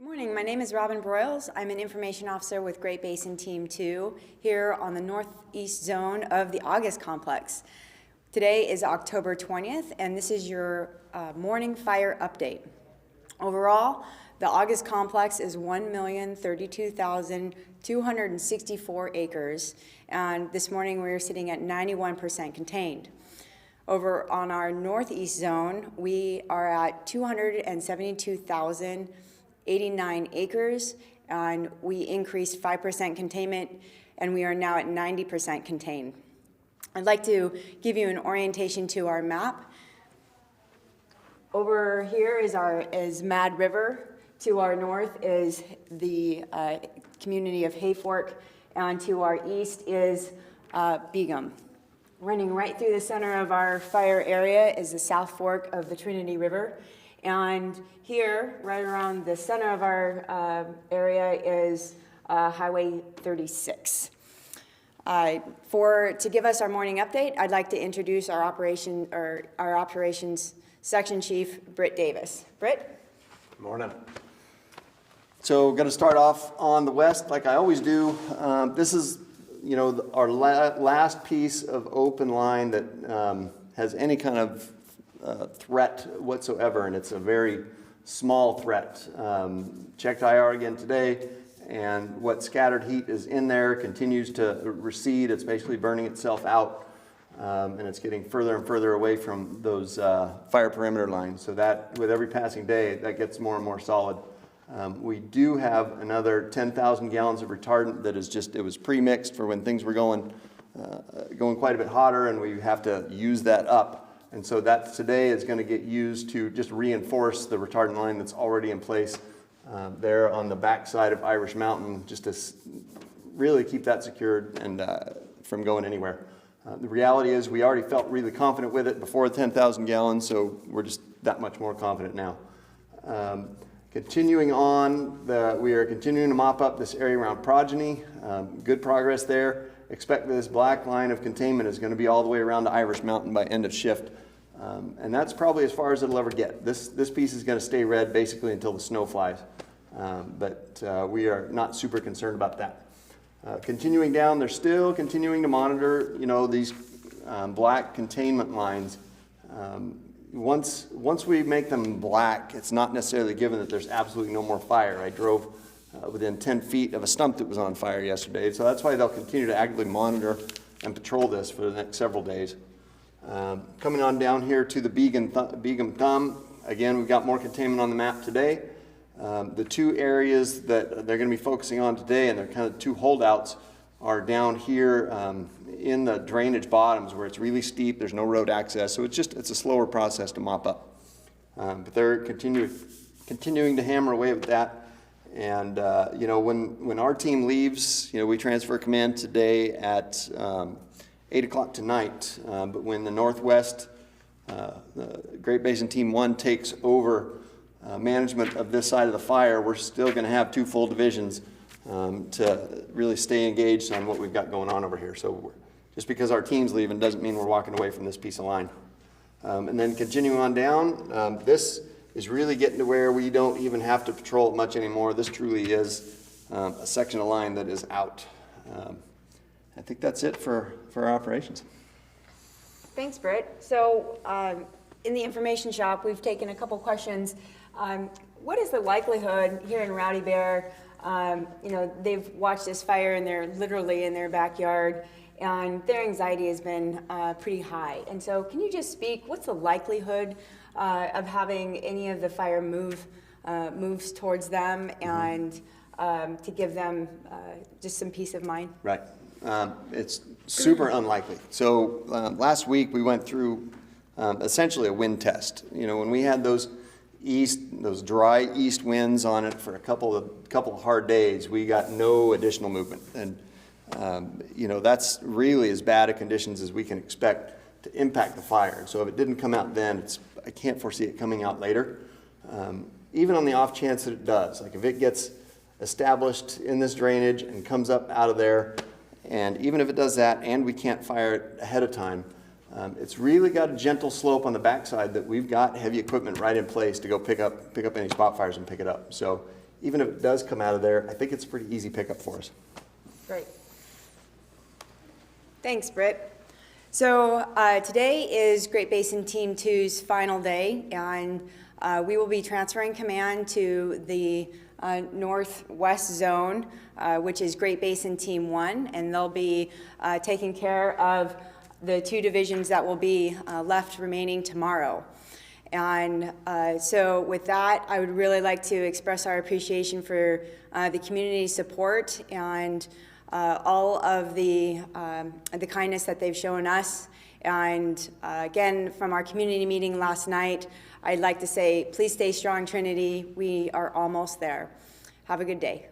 Good morning. My name is Robin Broyles. I'm an information officer with Great Basin Team 2 here on the northeast zone of the August complex. Today is October 20th, and this is your morning fire update. Overall, the August complex is 1,032,264 acres, and this morning we are sitting at 91% contained. Over on our northeast zone, we are at 272,089 acres, and we increased 5% containment, and we are now at 90% contained. I'd like to give you an orientation to our map. Over here is Mad River. To our north is the community of Hayfork, and to our east is Begum. Running right through the center of our fire area is the South Fork of the Trinity River. And here, right around the center of our area is Highway 36. To give us our morning update, I'd like to introduce our operations section chief, Britt Davis. Britt? Good morning. So going to start off on the west like I always do. This is our last piece of open line that has any kind of threat whatsoever, and it's a very small threat. Checked IR again today, and what scattered heat is in there continues to recede. It's basically burning itself out, and it's getting further and further away from those fire perimeter lines. So that, with every passing day, that gets more and more solid. We do have another 10,000 gallons of retardant that is it was pre-mixed for when things were going quite a bit hotter, and we have to use that up. And so that today is going to get used to just reinforce the retardant line that's already in place there on the backside of Irish Mountain, just to really keep that secured and from going anywhere. The reality is we already felt really confident with it before 10,000 gallons, so we're just that much more confident now. Continuing on, we are continuing to mop up this area around Progeny. Good progress there. Expect that this black line of containment is going to be all the way around to Irish Mountain by end of shift. And that's probably as far as it'll ever get. This piece is going to stay red basically until the snow flies. But we are not super concerned about that. Continuing down, they're still continuing to monitor, these black containment lines. Once we make them black, it's not necessarily given that there's absolutely no more fire. I drove within 10 feet of a stump that was on fire yesterday, so that's why they'll continue to actively monitor and patrol this for the next several days. Coming on down here to the Begum Thumb, again, we've got more containment on the map today. The two areas that they're going to be focusing on today, and they're kind of two holdouts, are down here in the drainage bottoms where it's really steep, there's no road access, so it's a slower process to mop up. But they're continuing to hammer away with that. And when our team leaves, we transfer command today at 8 o'clock tonight. But when the Northwest, the Great Basin Team 1 takes over management of this side of the fire, we're still going to have two full divisions to really stay engaged on what we've got going on over here. So just because our team's leaving doesn't mean we're walking away from this piece of line. And then continuing on down, this is really getting to where we don't even have to patrol it much anymore. This truly is a section of line that is out. I think that's it for our operations. Thanks, Britt. So in the information shop, we've taken a couple questions. What is the likelihood here in Rowdy Bear? They've watched this fire and they're literally in their backyard, and their anxiety has been pretty high. And so can you just speak, what's the likelihood of having any of the fire moves towards them and to give them just some peace of mind? Right. It's super unlikely. So last week we went through essentially a wind test. When we had those dry east winds on it for a couple of hard days, we got no additional movement. And that's really as bad a conditions as we can expect to impact the fire. And so if it didn't come out then, I can't foresee it coming out later. Even on the off chance that it does, like if it gets established in this drainage and comes up out of there, and even if it does that and we can't fire it ahead of time, it's really got a gentle slope on the backside that we've got heavy equipment right in place to go pick up any spot fires and pick it up. So even if it does come out of there, I think it's a pretty easy pickup for us. Great. Thanks, Britt. So today is Great Basin Team 2's final day, and we will be transferring command to the northwest zone, which is Great Basin Team 1, and they'll be taking care of the 2 divisions that will be left remaining tomorrow. And so with that, I would really like to express our appreciation for the community support and all of the kindness that they've shown us. And again, from our community meeting last night, I'd like to say, please stay strong, Trinity. We are almost there. Have a good day.